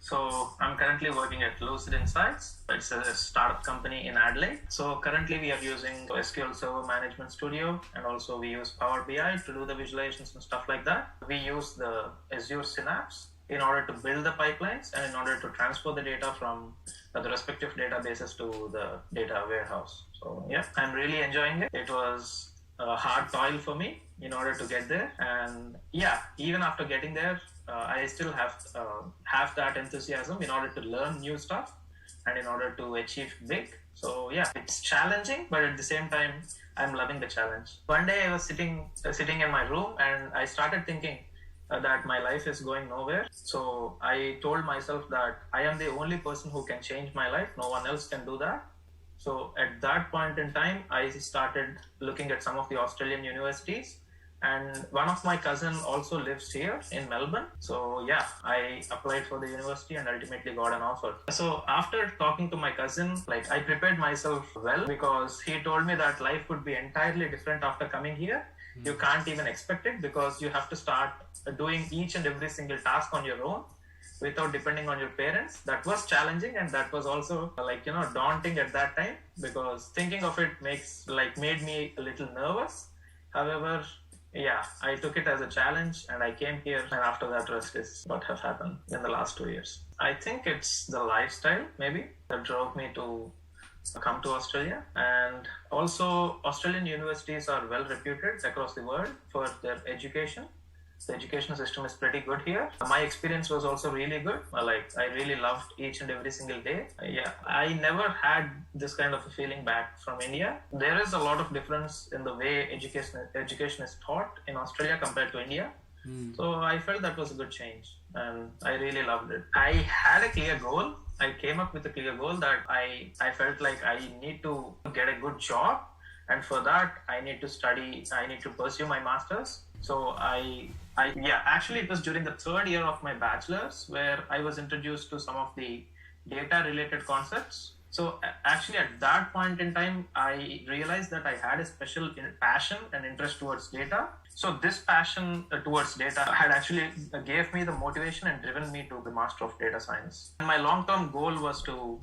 So I'm currently working at Lucid Insights. It's a startup company in Adelaide. So currently we are using SQL Server Management Studio, and also we use Power BI to do the visualizations and stuff like that. We use the Azure Synapse in order to build the pipelines and in order to transfer the data from the respective databases to the data warehouse. So yeah, I'm really enjoying it. It was a hard toil for me in order to get there, and yeah, even after getting there, I still have that enthusiasm in order to learn new stuff and in order to achieve big. So yeah, it's challenging, but at the same time, I'm loving the challenge. One day I was sitting in my room and I started thinking that my life is going nowhere. So I told myself that I am the only person who can change my life. No one else can do that. So at that point in time, I started looking at some of the Australian universities. And one of my cousin also lives here in Melbourne. So yeah, I applied for the university and ultimately got an offer. So after talking to my cousin, I prepared myself well, because he told me that life would be entirely different after coming here. You can't even expect it, because you have to start doing each and every single task on your own without depending on your parents. That was challenging, and that was also daunting at that time, because thinking of it made me a little nervous. However, yeah, I took it as a challenge and I came here, and after that, rest is what have happened in the last 2 years. I think it's the lifestyle maybe that drove me to come to Australia. And also, Australian universities are well reputed across the world for their education. The education system is pretty good here. My experience was also really good. I really loved each and every single day. Yeah, I never had this kind of a feeling back from India. There is a lot of difference in the way education is taught in Australia compared to India. So I felt that was a good change, and I really loved it. I had a clear goal. I came up with a clear goal that I felt like I need to get a good job, and for that I need to study. I need to pursue my master's. So actually it was during the third year of my bachelor's where I was introduced to some of the data related concepts. So actually at that point in time, I realized that I had a special passion and interest towards data. So this passion towards data had actually gave me the motivation and driven me to the Master of Data Science. And my long-term goal was to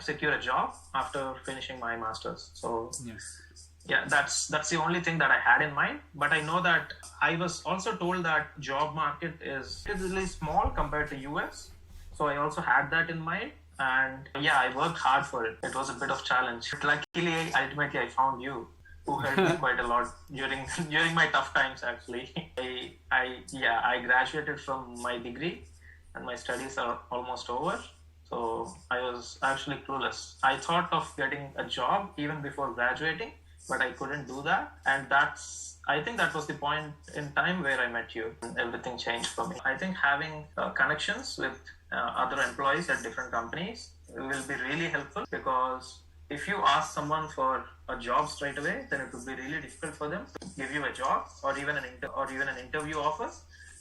secure a job after finishing my master's. So yes. Yeah, that's the only thing that I had in mind. But I know that I was also told that job market is really small compared to US. So I also had that in mind. And yeah, I worked hard for it. It was a bit of challenge. But luckily, ultimately, I found you, who helped me quite a lot during my tough times. Actually, I graduated from my degree, and my studies are almost over. So I was actually clueless. I thought of getting a job even before graduating, but I couldn't do that. And I think that was the point in time where I met you, and everything changed for me. I think having connections with other employees at different companies will be really helpful, because if you ask someone for a job straight away, then it would be really difficult for them to give you a job or even an interview offer.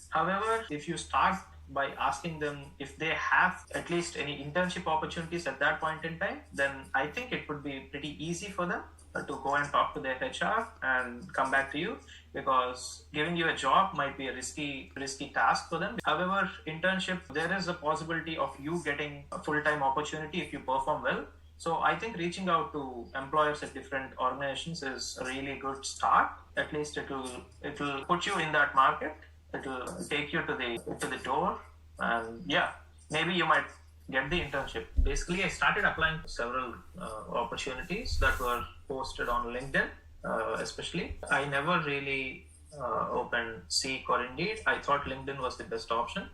However, if you start by asking them if they have at least any internship opportunities at that point in time, then I think it would be pretty easy for them to go and talk to their HR and come back to you, because giving you a job might be a risky task for them. However, internship, there is a possibility of you getting a full-time opportunity if you perform well. So I think reaching out to employers at different organizations is a really good start. At least it will put you in that market. It will take you to the door, and yeah, maybe you might get the internship. Basically, I started applying for several opportunities that were posted on LinkedIn, especially. I never really opened Seek or Indeed. I thought LinkedIn was the best option,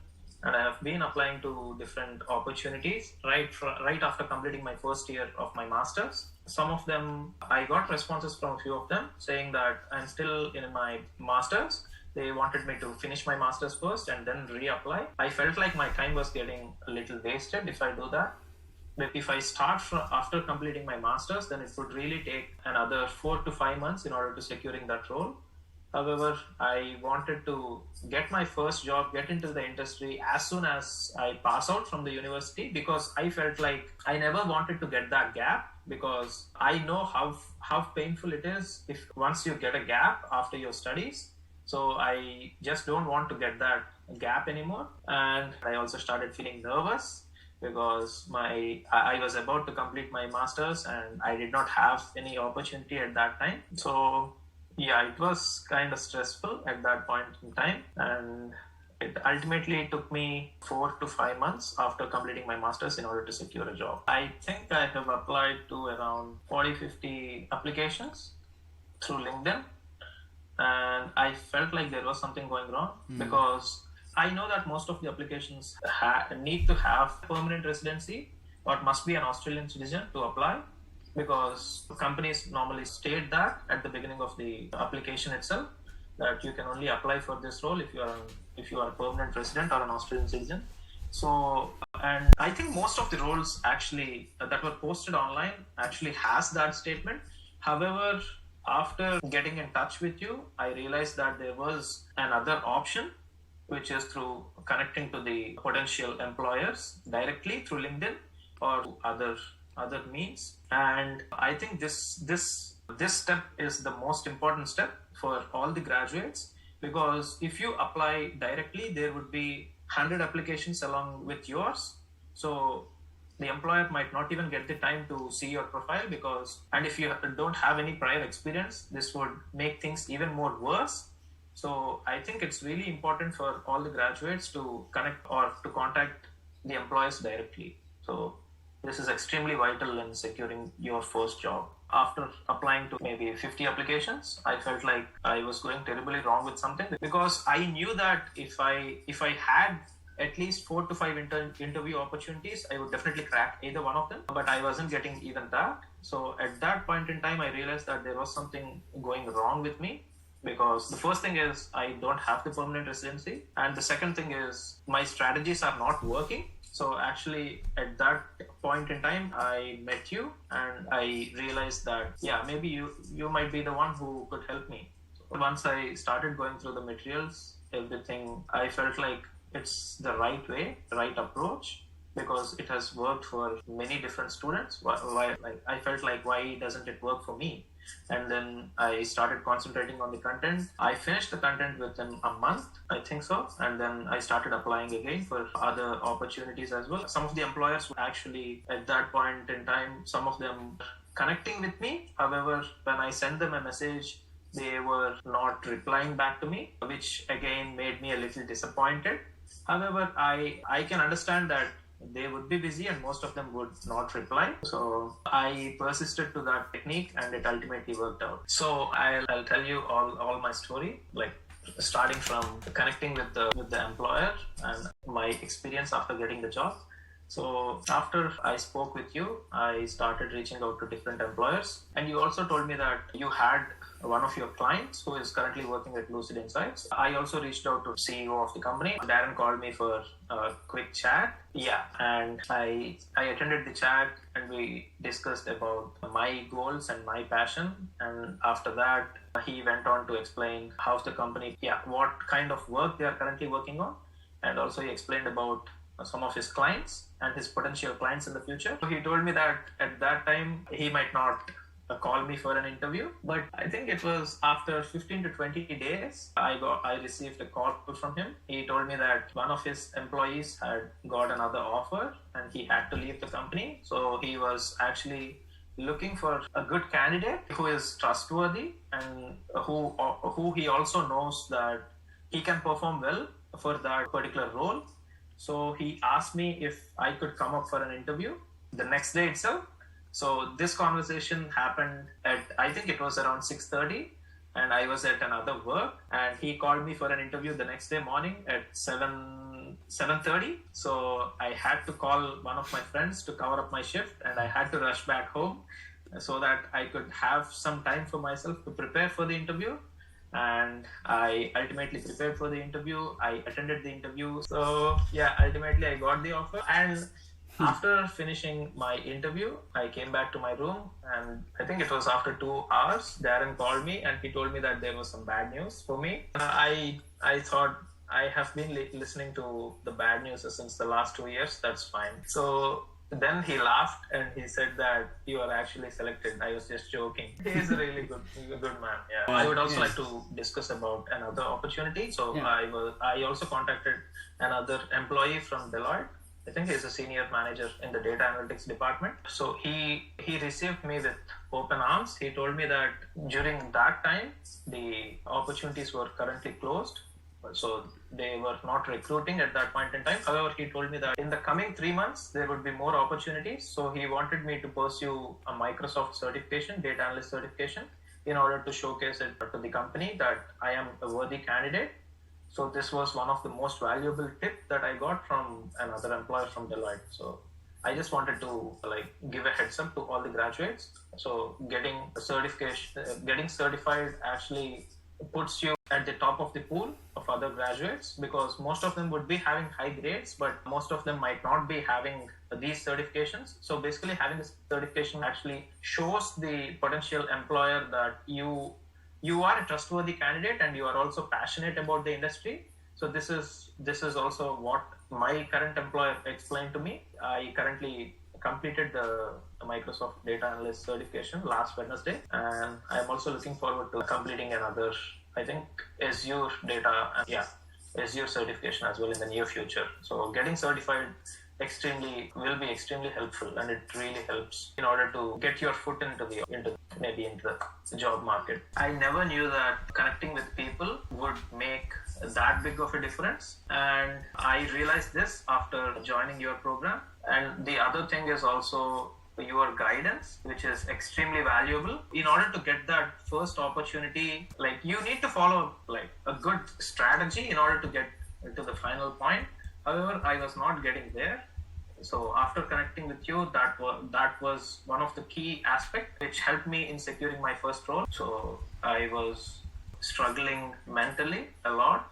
and I have been applying to different opportunities right after completing my first year of my master's. Some of them, I got responses from a few of them saying that I'm still in my master's. They wanted me to finish my master's first and then reapply. I felt like my time was getting a little wasted if I do that. But if I start after completing my master's, then it would really take another 4 to 5 months in order to securing that role. However, I wanted to get my first job, get into the industry as soon as I pass out from the university, because I felt like I never wanted to get that gap, because I know how painful it is if once you get a gap after your studies. So I just don't want to get that gap anymore. And I also started feeling nervous because I was about to complete my master's and I did not have any opportunity at that time. So yeah, it was kind of stressful at that point in time. And it ultimately took me 4 to 5 months after completing my master's in order to secure a job. I think I have applied to around 40-50 applications through LinkedIn, and I felt like there was something going wrong because I know that most of the applications need to have permanent residency or must be an Australian citizen to apply, because companies normally state that at the beginning of the application itself, that you can only apply for this role if you are a permanent resident or an Australian citizen. So, and I think most of the roles actually that were posted online actually has that statement. However, after getting in touch with you, I realized that there was another option, which is through connecting to the potential employers directly through LinkedIn or other means. And I think this step is the most important step for all the graduates, because if you apply directly, there would be 100 applications along with yours. So the employer might not even get the time to see your profile, and if you don't have any prior experience, this would make things even more worse. So I think it's really important for all the graduates to connect or to contact the employers directly. So this is extremely vital in securing your first job. After applying to maybe 50 applications, I felt like I was going terribly wrong with something, because I knew that if I had at least 4 to 5 interview opportunities, I would definitely crack either one of them, but I wasn't getting even that. So at that point in time, I realized that there was something going wrong with me, because the first thing is I don't have the permanent residency, and the second thing is my strategies are not working. So actually at that point in time, I met you and I realized that, yeah, maybe you might be the one who could help me. So once I started going through the materials, everything, I felt like it's the right way, right approach, because it has worked for many different students. I felt like, why doesn't it work for me? And then I started concentrating on the content. I finished the content within a month, I think so. And then I started applying again for other opportunities as well. Some of the employers actually, at that point in time, some of them connecting with me. However, when I sent them a message, they were not replying back to me, which again made me a little disappointed. However, I can understand that they would be busy and most of them would not reply. So I persisted to that technique and it ultimately worked out. So I'll tell you all my story, like starting from connecting with the employer and my experience after getting the job. So after I spoke with you, I started reaching out to different employers. And you also told me that you had one of your clients who is currently working at Lucid Insights. I also reached out to CEO of the company. Darren called me for a quick chat. Yeah, and I attended the chat and we discussed about my goals and my passion. And after that, he went on to explain how's the company, what kind of work they are currently working on. And also he explained about some of his clients and his potential clients in the future. So he told me that at that time, he might not call me for an interview, but I think it was after 15 to 20 days, I received a call from him. He told me that one of his employees had got another offer and he had to leave the company. So he was actually looking for a good candidate who is trustworthy and who he also knows that he can perform well for that particular role. So he asked me if I could come up for an interview the next day itself. So this conversation happened at, I think it was around 6:30, and I was at another work, and he called me for an interview the next day morning at 7:30. So I had to call one of my friends to cover up my shift, and I had to rush back home so that I could have some time for myself to prepare for the interview. And I ultimately prepared for the interview. I attended the interview. So yeah, ultimately I got the offer. And after finishing my interview, I came back to my room, and I think it was after 2 hours, Darren called me and he told me that there was some bad news for me. I thought, I have been listening to the bad news since the last 2 years. That's fine. So then he laughed and he said that you are actually selected. I was just joking. He is a really good man. Yeah. I would also like to discuss about another opportunity. So I also contacted another employee from Deloitte. I think he's a senior manager in the data analytics department. So he received me with open arms. He told me that during that time, the opportunities were currently closed. So they were not recruiting at that point in time. However, he told me that in the coming 3 months, there would be more opportunities. So he wanted me to pursue a Microsoft certification, data analyst certification, in order to showcase it to the company that I am a worthy candidate. So this was one of the most valuable tips that I got from another employer from Deloitte. So I just wanted to give a heads up to all the graduates. So getting a certification, getting certified actually puts you at the top of the pool of other graduates, because most of them would be having high grades, but most of them might not be having these certifications. So basically having this certification actually shows the potential employer that you are a trustworthy candidate and you are also passionate about the industry. So this is also what my current employer explained to me. I currently completed the Microsoft Data Analyst certification last Wednesday, and I'm also looking forward to completing another, I think, Azure data, Azure certification as well in the near future. So getting certified will be extremely helpful, and it really helps in order to get your foot into the job market. I never knew that connecting with people would make that big of a difference, and I realized this after joining your program. And the other thing is also your guidance, which is extremely valuable. In order to get that first opportunity, you need to follow a good strategy in order to get to the final point. However, I was not getting there. So after connecting with you, that was one of the key aspects which helped me in securing my first role. So I was struggling mentally a lot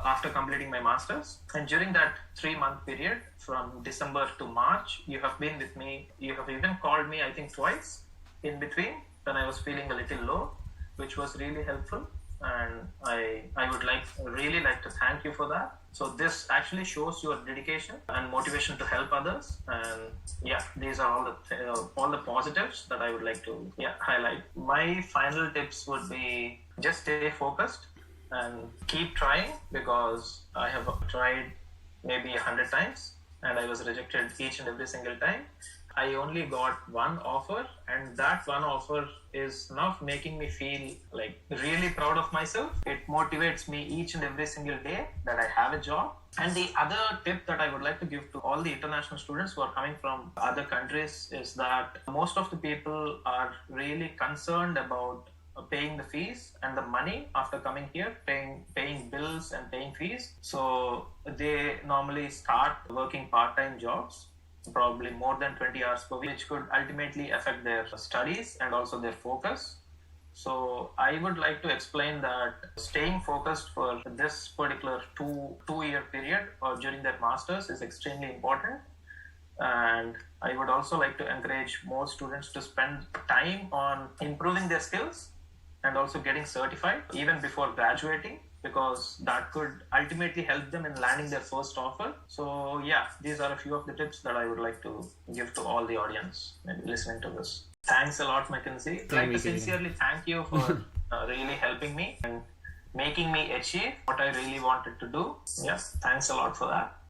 after completing my master's, and during that 3-month period from December to March, you have been with me. You have even called me, I think, twice in between when I was feeling a little low, which was really helpful, and I would really like to thank you for that. So this actually shows your dedication and motivation to help others, and these are all the positives that I would like to highlight. My final tips would be just stay focused and keep trying, because I have tried maybe 100 times and I was rejected each and every single time. I only got one offer, and that one offer is now making me feel really proud of myself. It motivates me each and every single day that I have a job. And the other tip that I would like to give to all the international students who are coming from other countries is that most of the people are really concerned about paying the fees and the money after coming here, paying bills and paying fees. So they normally start working part-time jobs, probably more than 20 hours per week, which could ultimately affect their studies and also their focus. So I would like to explain that staying focused for this particular two-year period or during that master's is extremely important. And I would also like to encourage more students to spend time on improving their skills and also getting certified even before graduating, because that could ultimately help them in landing their first offer. So these are a few of the tips that I would like to give to all the audience maybe listening to this. Thanks a lot, Mackenzie. I'd like to sincerely thank you for really helping me and making me achieve what I really wanted to do. Yes, thanks a lot for that.